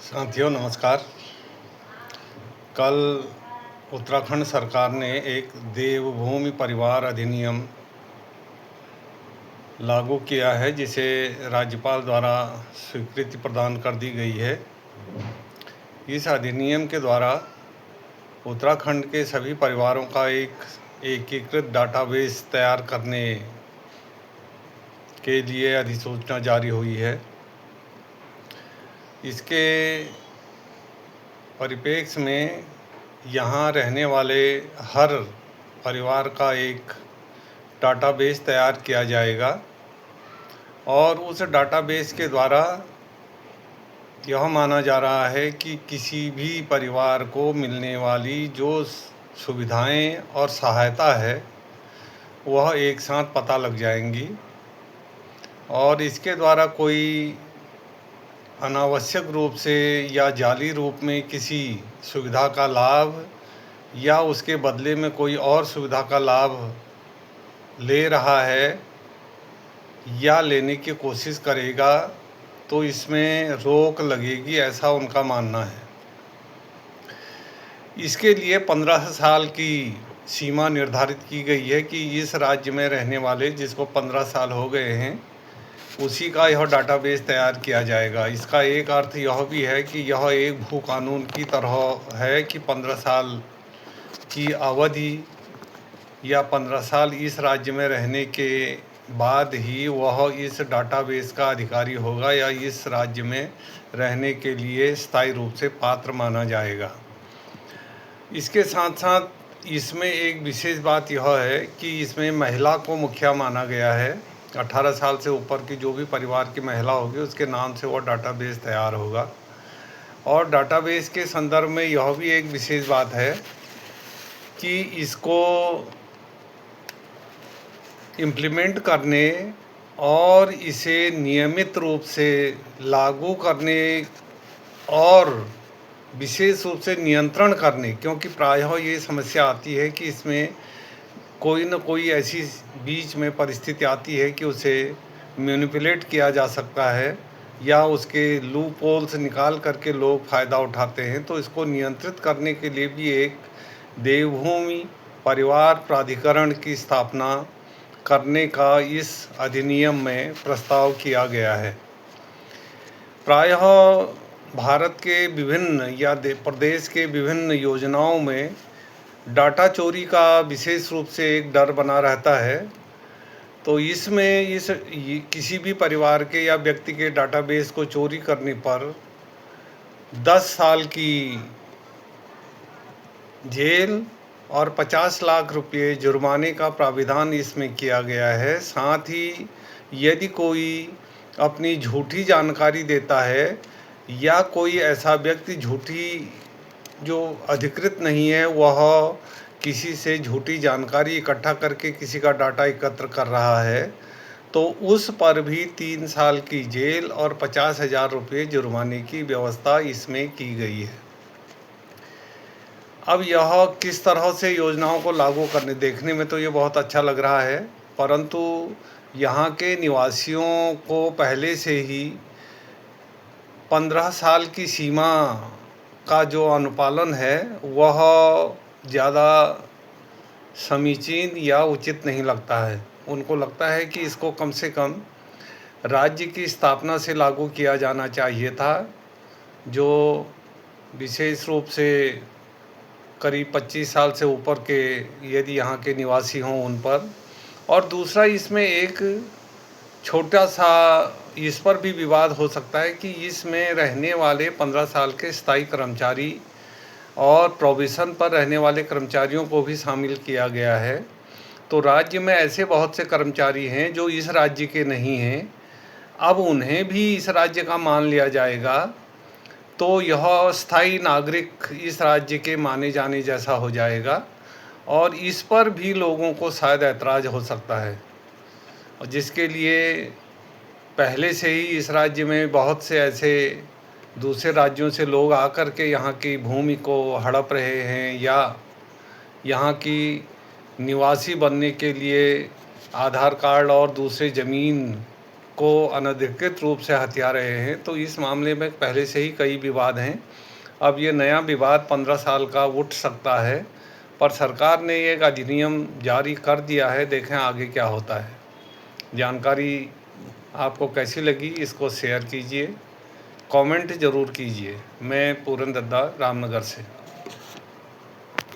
साथियों नमस्कार। कल उत्तराखंड सरकार ने एक देवभूमि परिवार अधिनियम लागू किया है, जिसे राज्यपाल द्वारा स्वीकृति प्रदान कर दी गई है। इस अधिनियम के द्वारा उत्तराखंड के सभी परिवारों का एक एकीकृत डाटाबेस तैयार करने के लिए अधिसूचना जारी हुई है। इसके परिप्रेक्ष्य में यहाँ रहने वाले हर परिवार का एक डाटाबेस तैयार किया जाएगा और उस डाटाबेस के द्वारा यह माना जा रहा है कि किसी भी परिवार को मिलने वाली जो सुविधाएं और सहायता है वह एक साथ पता लग जाएंगी और इसके द्वारा कोई अनावश्यक रूप से या जाली रूप में किसी सुविधा का लाभ या उसके बदले में कोई और सुविधा का लाभ ले रहा है या लेने की कोशिश करेगा तो इसमें रोक लगेगी, ऐसा उनका मानना है। इसके लिए 15 साल की सीमा निर्धारित की गई है कि इस राज्य में रहने वाले जिसको 15 साल हो गए हैं उसी का यह डाटाबेस तैयार किया जाएगा। इसका एक अर्थ यह भी है कि यह एक भू कानून की तरह है कि 15 साल की अवधि या 15 साल इस राज्य में रहने के बाद ही वह इस डाटाबेस का अधिकारी होगा या इस राज्य में रहने के लिए स्थायी रूप से पात्र माना जाएगा। इसके साथ साथ इसमें एक विशेष बात यह है कि इसमें महिला को मुखिया माना गया है। 18 साल से ऊपर की जो भी परिवार की महिला होगी उसके नाम से वह डाटाबेस तैयार होगा। और डाटाबेस के संदर्भ में यह भी एक विशेष बात है कि इसको इम्प्लीमेंट करने और इसे नियमित रूप से लागू करने और विशेष रूप से नियंत्रण करने, क्योंकि प्रायः ये समस्या आती है कि इसमें कोई न कोई ऐसी बीच में परिस्थिति आती है कि उसे मैनिपुलेट किया जा सकता है या उसके लूप होल्स निकाल करके लोग फ़ायदा उठाते हैं। तो इसको नियंत्रित करने के लिए भी एक देवभूमि परिवार प्राधिकरण की स्थापना करने का इस अधिनियम में प्रस्ताव किया गया है। प्रायः भारत के विभिन्न या प्रदेश के विभिन्न योजनाओं में डाटा चोरी का विशेष रूप से एक डर बना रहता है। तो इसमें किसी भी परिवार के या व्यक्ति के डाटाबेस को चोरी करने पर 10 साल की जेल और 50 लाख रुपये जुर्माने का प्राविधान इसमें किया गया है। साथ ही यदि कोई अपनी झूठी जानकारी देता है या कोई ऐसा व्यक्ति झूठी जो अधिकृत नहीं है वह किसी से झूठी जानकारी इकट्ठा करके किसी का डाटा एकत्र कर रहा है तो उस पर भी 3 साल की जेल और 50,000 रुपये जुर्माने की व्यवस्था इसमें की गई है। अब यह किस तरह से योजनाओं को लागू करने देखने में तो ये बहुत अच्छा लग रहा है, परंतु यहाँ के निवासियों को पहले से ही 15 साल की सीमा का जो अनुपालन है वह ज़्यादा समीचीन या उचित नहीं लगता है। उनको लगता है कि इसको कम से कम राज्य की स्थापना से लागू किया जाना चाहिए था, जो विशेष रूप से करीब 25 साल से ऊपर के यदि यहाँ के निवासी हों उन पर। और दूसरा इसमें एक छोटा सा इस पर भी विवाद हो सकता है कि इसमें रहने वाले 15 साल के स्थायी कर्मचारी और प्रोबेशन पर रहने वाले कर्मचारियों को भी शामिल किया गया है। तो राज्य में ऐसे बहुत से कर्मचारी हैं जो इस राज्य के नहीं हैं, अब उन्हें भी इस राज्य का मान लिया जाएगा तो यह स्थायी नागरिक इस राज्य के माने जाने जैसा हो जाएगा और इस पर भी लोगों को शायद ऐतराज़ हो सकता है, और जिसके लिए पहले से ही इस राज्य में बहुत से ऐसे दूसरे राज्यों से लोग आकर के यहाँ की भूमि को हड़प रहे हैं या यहाँ की निवासी बनने के लिए आधार कार्ड और दूसरे ज़मीन को अनधिकृत रूप से हथिया रहे हैं। तो इस मामले में पहले से ही कई विवाद हैं। अब ये नया विवाद 15 साल का उठ सकता है, पर सरकार ने एक अधिनियम जारी कर दिया है, देखें आगे क्या होता है। जानकारी आपको कैसी लगी इसको शेयर कीजिए, कमेंट ज़रूर कीजिए। मैं पूरन दद्दा, रामनगर से।